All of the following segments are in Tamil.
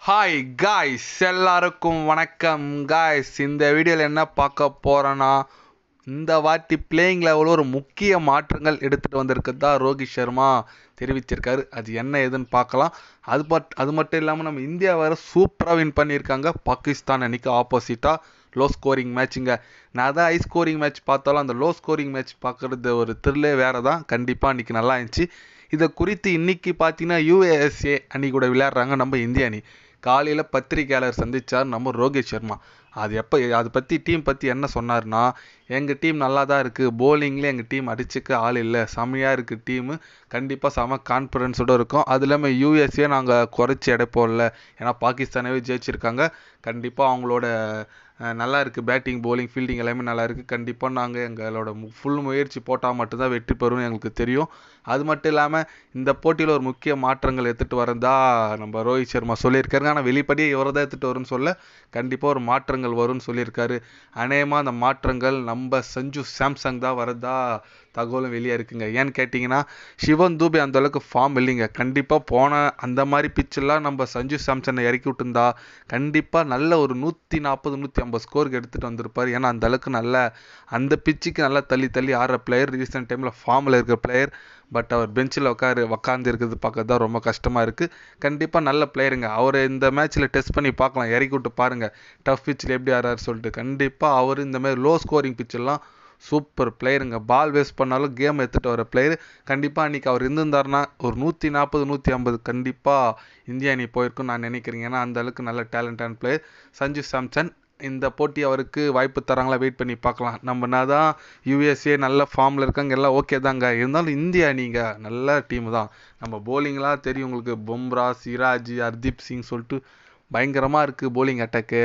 ஹாய் காய்ஸ், எல்லாருக்கும் வணக்கம் காய்ஸ். இந்த வீடியோவில் என்ன பார்க்க போகிறேன்னா, இந்த வாட்டி பிளேயிங் லெவலில் ஒரு முக்கிய மாற்றங்கள் எடுத்துகிட்டு வந்திருக்கிறதா ரோஹித் சர்மா தெரிவிச்சிருக்காரு. அது என்ன ஏதுன்னு பார்க்கலாம். அது மட்டும் இல்லாமல் நம்ம இந்தியா வேறு சூப்பராக வின் பண்ணியிருக்காங்க பாகிஸ்தான் அன்றைக்கி ஆப்போசிட்டாக. லோ ஸ்கோரிங் மேட்சுங்க. நான் தான் ஹை ஸ்கோரிங் மேட்ச் பார்த்தாலும் அந்த லோ ஸ்கோரிங் மேட்ச் பார்க்குறது ஒரு த்ரில்லே வேறு தான். கண்டிப்பாக அன்றைக்கி நல்லா இருந்துச்சு. இதை குறித்து இன்றைக்கி பார்த்தீங்கன்னா யூஎஸ்ஏ அணி கூட விளையாடுறாங்க நம்ம இந்திய அணி. காலையில் பத்திரிகையாளர் சந்தித்தார் நம்ம ரோஹித் சர்மா. அதை பற்றி டீம் பற்றி என்ன சொன்னார்னா, எங்கள் டீம் நல்லா தான் இருக்குது, போலிங்லேயே எங்கள் டீம் அடிச்சுக்க ஆள் இல்லை, செம்மையாக இருக்குது டீமு, கண்டிப்பாக செம கான்ஃபிடென்ஸோடு இருக்கும். அது இல்லாமல் யூஎஸ்ஏ நாங்கள் குறைச்சி எடை போடல, ஏன்னா பாகிஸ்தானவே ஜெயிச்சிருக்காங்க. கண்டிப்பாக அவங்களோட நல்லா இருக்குது, பேட்டிங் போலிங் ஃபீல்டிங் எல்லாமே நல்லா இருக்குது. கண்டிப்பாக நாங்கள் எங்களோட ஃபுல் முயற்சி போட்டால் மட்டும்தான் வெற்றி பெறும்னு எங்களுக்கு தெரியும். அது மட்டும் இல்லாமல் இந்த போட்டியில் ஒரு முக்கிய மாற்றங்கள் எடுத்துகிட்டு வரதா நம்ம ரோஹித் சர்மா சொல்லியிருக்காரு. ஆனால் வெளிப்படையே இவரை தான் எடுத்துகிட்டு வரும்னு சொல்ல, கண்டிப்பாக ஒரு மாற்றங்கள் வரும்னு சொல்லியிருக்காரு. அநேகமாக அந்த மாற்றங்கள் நம்ம சஞ்சு சாம்சங் தான் வரதா தகவலும் வெளியே இருக்குங்க. ஏன்னு கேட்டிங்கன்னா, சிவன் தூபே அந்தளவுக்கு ஃபார்ம் இல்லைங்க. கண்டிப்பாக போன அந்த மாதிரி பிச்செல்லாம் நம்ம சஞ்சு சாம்சனை இறக்கி விட்டுருந்தா கண்டிப்பாக நல்ல ஒரு 140-150 ஸ்கோருக்கு எடுத்துகிட்டு வந்திருப்பார். ஏன்னா அந்தளவுக்கு நல்ல அந்த பிச்சுக்கு நல்லா தள்ளி ஆடுற பிளேயர், ரீசெண்ட் டைமில் ஃபார்மில் இருக்கிற பிளேயர். பட் அவர் பெஞ்சில் உட்காந்து இருக்கிறது பார்க்க தான் ரொம்ப கஷ்டமாக இருக்குது. கண்டிப்பாக நல்ல பிளேயருங்க. அவர் இந்த மேட்ச்சில் டெஸ்ட் பண்ணி பார்க்கலாம், இறக்கி விட்டு பாருங்கள் டஃப் பிச்சில் எப்படி ஆறாரு சொல்லிட்டு. கண்டிப்பாக அவர் இந்த மாதிரி low scoring பிச்செல்லாம் super பிளேயருங்க. Ball waste பண்ணாலும் கேம் எடுத்துகிட்டு வர பிளேயர். கண்டிப்பாக அன்றைக்கி அவர் இருந்திருந்தாருன்னா ஒரு 140-150 கண்டிப்பாக இந்திய அணி போயிருக்குன்னு நான் நினைக்கிறேன். ஏன்னா அந்த அளவுக்கு நல்ல டேலண்டான பிளேயர் சஞ்சு சாம்சன். இந்த போட்டி அவருக்கு வாய்ப்பு தராங்களா, வெயிட் பண்ணி பார்க்கலாம். நம்மனா தான் யூஎஸ்ஏ நல்ல ஃபார்மில் இருக்காங்க, எல்லாம் ஓகே தாங்க. இருந்தாலும் இந்திய அணிங்க நல்ல டீம் தான். நம்ம போலிங்லாம் தெரியும் உங்களுக்கு, பும்ரா, சிராஜ், ஹர்தீப் சிங் சொல்லிட்டு பயங்கரமாக இருக்குது போலிங் அட்டாக்கு.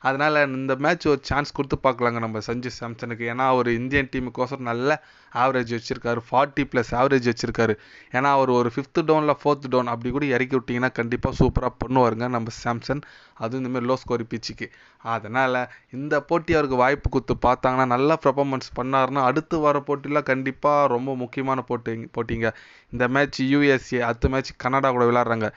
அதனால் இந்த மேட்ச் ஒரு சான்ஸ் கொடுத்து பார்க்கலாங்க நம்ம சஞ்சு சாம்சனுக்கு. ஏன்னா அவர் இந்தியன் டீமுக்கோசரம் நல்ல ஆவரேஜ் வச்சுருக்காரு, 40+ ஆவரேஜ் வச்சுருக்காரு. ஏன்னா அவர் ஒரு 5th டவுனில் 4th டவுன் அப்படி கூட இறக்கி விட்டிங்கன்னா கண்டிப்பாக சூப்பராக பண்ணுவாருங்க நம்ம சாம்சன். அதுவும் இந்தமாதிரி லோ ஸ்கோரி பிச்சுக்கு. அதனால் இந்த போட்டி அவருக்கு வாய்ப்பு கொடுத்து பார்த்தாங்கன்னா, நல்லா பர்ஃபார்மன்ஸ் பண்ணாருன்னா அடுத்து வர போட்டியில் கண்டிப்பாக ரொம்ப முக்கியமான போட்டிங்க. இந்த மேட்ச் யூஎஸ்ஏ, அடுத்த மேட்ச் கனடா கூட விளையாடுறாங்க.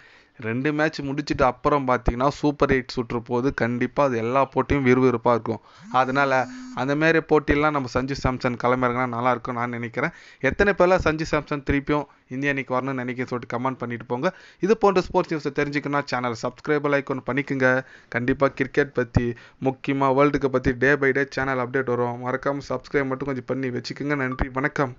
2 மேட்ச் முடிச்சுட்டு அப்புறம் பார்த்தீங்கன்னா சூப்பர் 8 சுற்று போது கண்டிப்பாக அது எல்லா போட்டியும் விறுவிறுப்பாக இருக்கும். அதனால் அந்தமாரி போட்டியெல்லாம் நம்ம சஞ்சு சாம்சன் கிளம்பிறங்கன்னா நல்லாயிருக்கும் நான் நினைக்கிறேன். எத்தனை பேர்லாம் சஞ்சு சாம்சன் திருப்பியும் இந்திய அணிக்கு வரணும்னு நினைக்க சொல்லிட்டு கமெண்ட் பண்ணிட்டு போங்க. இது போன்ற ஸ்போர்ட்ஸ் நியூஸை தெரிஞ்சுக்கணும் சேனல் சப்ஸ்கிரைப் லைக் பண்ணிக்கோங்க. கண்டிப்பாக கிரிக்கெட் பற்றி, முக்கியமாக வேர்ல்டு கப் பற்றி day by day channel update வரும். மறக்காமல் சப்ஸ்கிரைப் மட்டும் கொஞ்சம் பண்ணி வச்சுக்கோங்க. நன்றி, வணக்கம்.